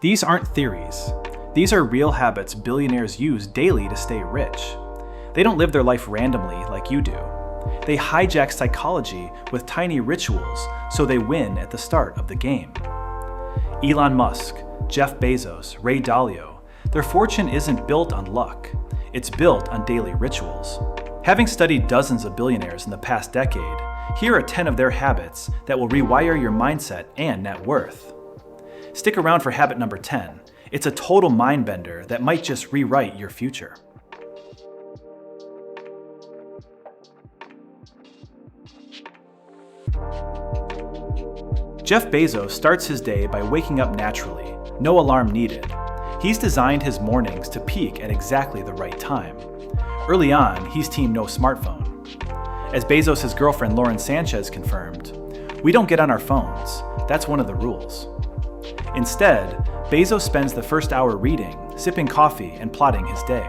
These aren't theories. These are real habits billionaires use daily to stay rich. They don't live their life randomly like you do. They hijack psychology with tiny rituals so they win at the start of the game. Elon Musk, Jeff Bezos, Ray Dalio, their fortune isn't built on luck. It's built on daily rituals. Having studied dozens of billionaires in the past decade, here are 10 of their habits that will rewire your mindset and net worth. Stick around for habit number 10. It's a total mind bender that might just rewrite your future. Jeff Bezos starts his day by waking up naturally, no alarm needed. He's designed his mornings to peak at exactly the right time. Early on, he's team no smartphone. As Bezos' girlfriend Lauren Sanchez confirmed, "We don't get on our phones. That's one of the rules." Instead, Bezos spends the first hour reading, sipping coffee, and plotting his day.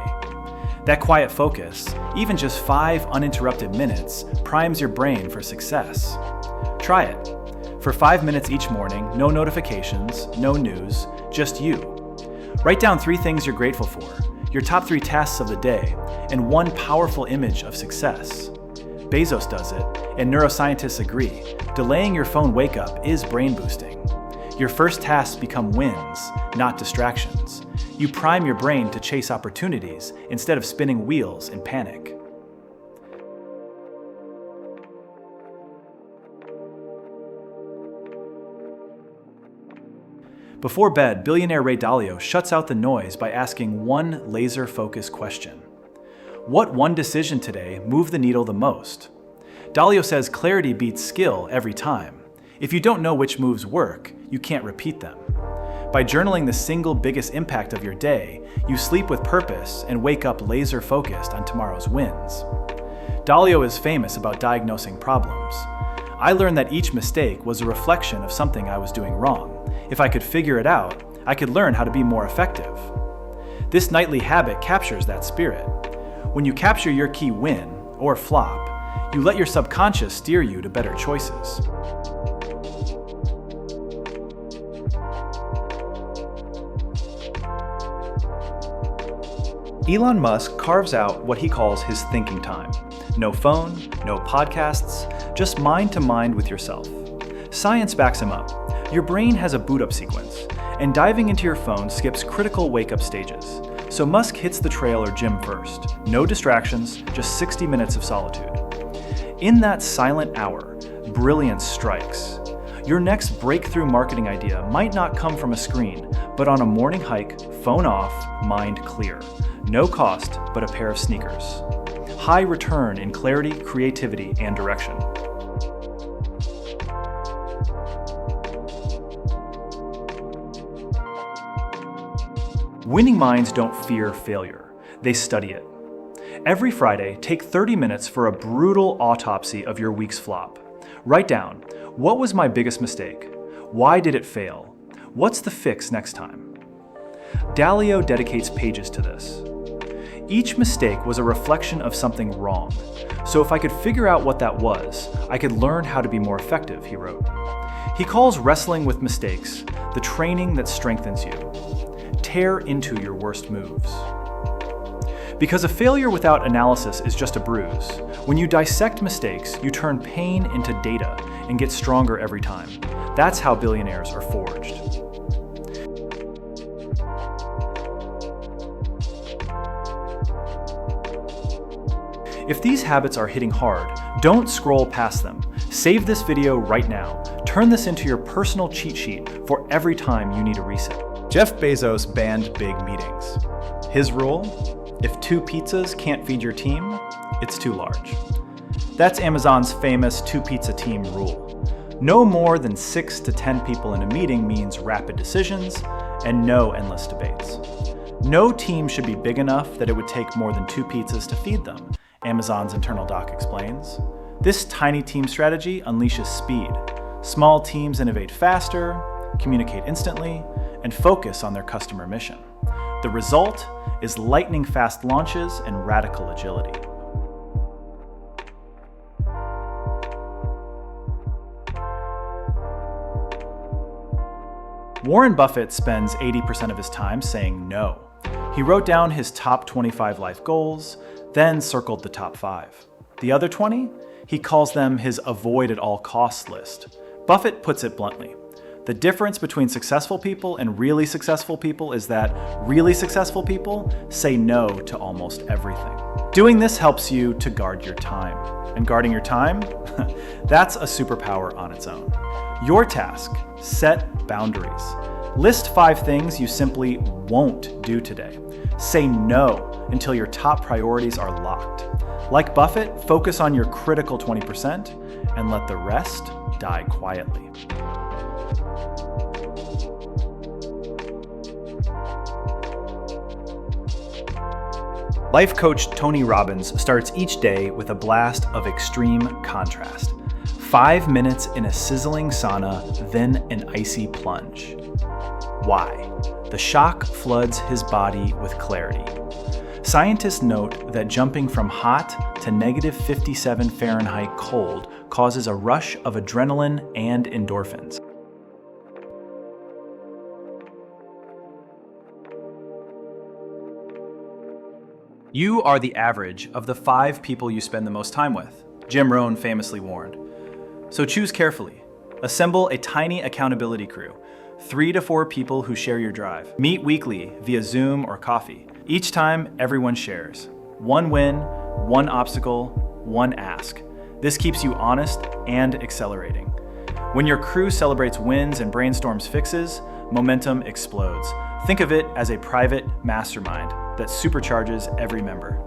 That quiet focus, even just 5 uninterrupted minutes, primes your brain for success. Try it. For 5 minutes each morning, no notifications, no news, just you. Write down 3 things you're grateful for, your top 3 tasks of the day, and 1 powerful image of success. Bezos does it, and neuroscientists agree. Delaying your phone wake-up is brain boosting. Your first tasks become wins, not distractions. You prime your brain to chase opportunities instead of spinning wheels in panic. Before bed, billionaire Ray Dalio shuts out the noise by asking one laser-focused question. What one decision today moved the needle the most? Dalio says clarity beats skill every time. If you don't know which moves work, you can't repeat them. By journaling the single biggest impact of your day, you sleep with purpose and wake up laser-focused on tomorrow's wins. Dalio is famous about diagnosing problems. I learned that each mistake was a reflection of something I was doing wrong. If I could figure it out, I could learn how to be more effective. This nightly habit captures that spirit. When you capture your key win, or flop, you let your subconscious steer you to better choices. Elon Musk carves out what he calls his thinking time. No phone, no podcasts, just mind to mind with yourself. Science backs him up. Your brain has a boot up sequence, and diving into your phone skips critical wake up stages. So Musk hits the trail or gym first. No distractions, just 60 minutes of solitude. In that silent hour, brilliance strikes. Your next breakthrough marketing idea might not come from a screen, but on a morning hike, phone off, mind clear. No cost, but a pair of sneakers. High return in clarity, creativity, and direction. Winning minds don't fear failure. They study it. Every Friday, take 30 minutes for a brutal autopsy of your week's flop. Write down, what was my biggest mistake? Why did it fail? What's the fix next time? Dalio dedicates pages to this. Each mistake was a reflection of something wrong. So if I could figure out what that was, I could learn how to be more effective, he wrote. He calls wrestling with mistakes the training that strengthens you. Tear into your worst moves. Because a failure without analysis is just a bruise. When you dissect mistakes, you turn pain into data and get stronger every time. That's how billionaires are forged. If these habits are hitting hard, don't scroll past them. Save this video right now. Turn this into your personal cheat sheet for every time you need a reset. Jeff Bezos banned big meetings. His rule? If 2 pizzas can't feed your team, it's too large. That's Amazon's famous 2-pizza team rule. No more than 6 to 10 people in a meeting means rapid decisions and no endless debates. No team should be big enough that it would take more than 2 pizzas to feed them, Amazon's internal doc explains. This tiny team strategy unleashes speed. Small teams innovate faster, communicate instantly, and focus on their customer mission. The result is lightning-fast launches and radical agility. Warren Buffett spends 80% of his time saying no. He wrote down his top 25 life goals, then circled the top 5. The other 20? He calls them his avoid at all costs list. Buffett puts it bluntly. The difference between successful people and really successful people is that really successful people say no to almost everything. Doing this helps you to guard your time. And guarding your time? That's a superpower on its own. Your task: set boundaries. List 5 things you simply won't do today. Say no until your top priorities are locked. Like Buffett, focus on your critical 20% and let the rest die quietly. Life coach Tony Robbins starts each day with a blast of extreme contrast. 5 minutes in a sizzling sauna, then an icy plunge. Why? The shock floods his body with clarity. Scientists note that jumping from hot to -57 Fahrenheit cold causes a rush of adrenaline and endorphins. You are the average of the 5 people you spend the most time with, Jim Rohn famously warned. So choose carefully. Assemble a tiny accountability crew, 3 to 4 people who share your drive. Meet weekly via Zoom or coffee. Each time, everyone shares. 1 win, 1 obstacle, 1 ask. This keeps you honest and accelerating. When your crew celebrates wins and brainstorms fixes, momentum explodes. Think of it as a private mastermind that supercharges every member.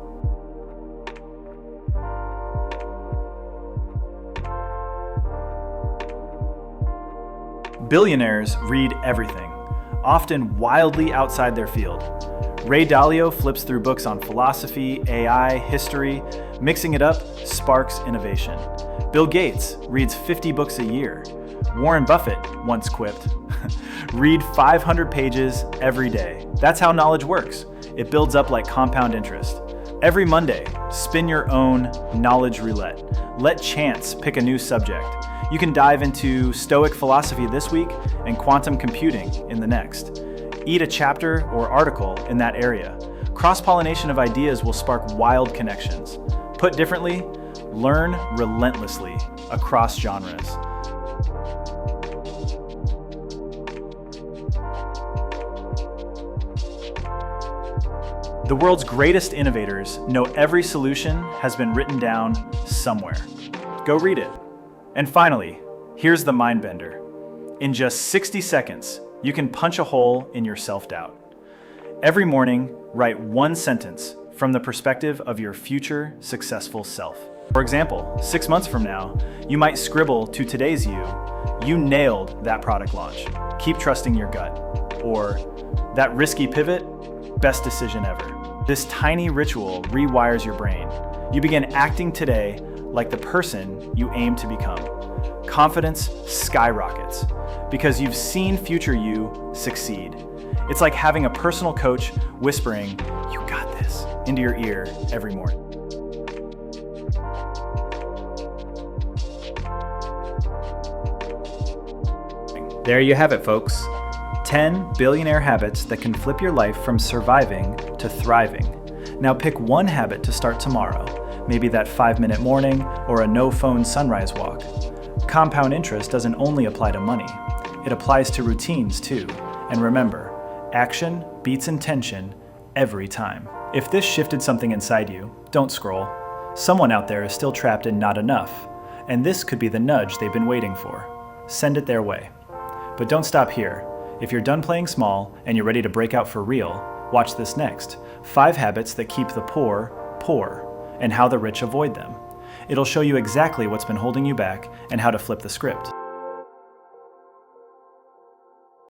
Billionaires read everything, often wildly outside their field. Ray Dalio flips through books on philosophy, AI, history. Mixing it up sparks innovation. Bill Gates reads 50 books a year. Warren Buffett once quipped, "Read 500 pages every day." That's how knowledge works. It builds up like compound interest. Every Monday, spin your own knowledge roulette. Let chance pick a new subject. You can dive into Stoic philosophy this week and quantum computing in the next. Eat a chapter or article in that area. Cross-pollination of ideas will spark wild connections. Put differently, learn relentlessly across genres. The world's greatest innovators know every solution has been written down somewhere. Go read it. And finally, here's the mind bender. In just 60 seconds, you can punch a hole in your self-doubt. Every morning, write 1 sentence from the perspective of your future successful self. For example, 6 months from now, you might scribble to today's you nailed that product launch. Keep trusting your gut. Or, that risky pivot, best decision ever. This tiny ritual rewires your brain. You begin acting today like the person you aim to become. Confidence skyrockets because you've seen future you succeed. It's like having a personal coach whispering, "You got this," into your ear every morning. There you have it, folks. 10 billionaire habits that can flip your life from surviving to thriving. Now pick 1 habit to start tomorrow. Maybe that 5-minute morning or a no-phone sunrise walk. Compound interest doesn't only apply to money. It applies to routines too. And remember, action beats intention every time. If this shifted something inside you, don't scroll. Someone out there is still trapped in not enough, and this could be the nudge they've been waiting for. Send it their way. But don't stop here. If you're done playing small and you're ready to break out for real, watch this next. 5 habits that keep the poor, poor, and how the rich avoid them. It'll show you exactly what's been holding you back and how to flip the script.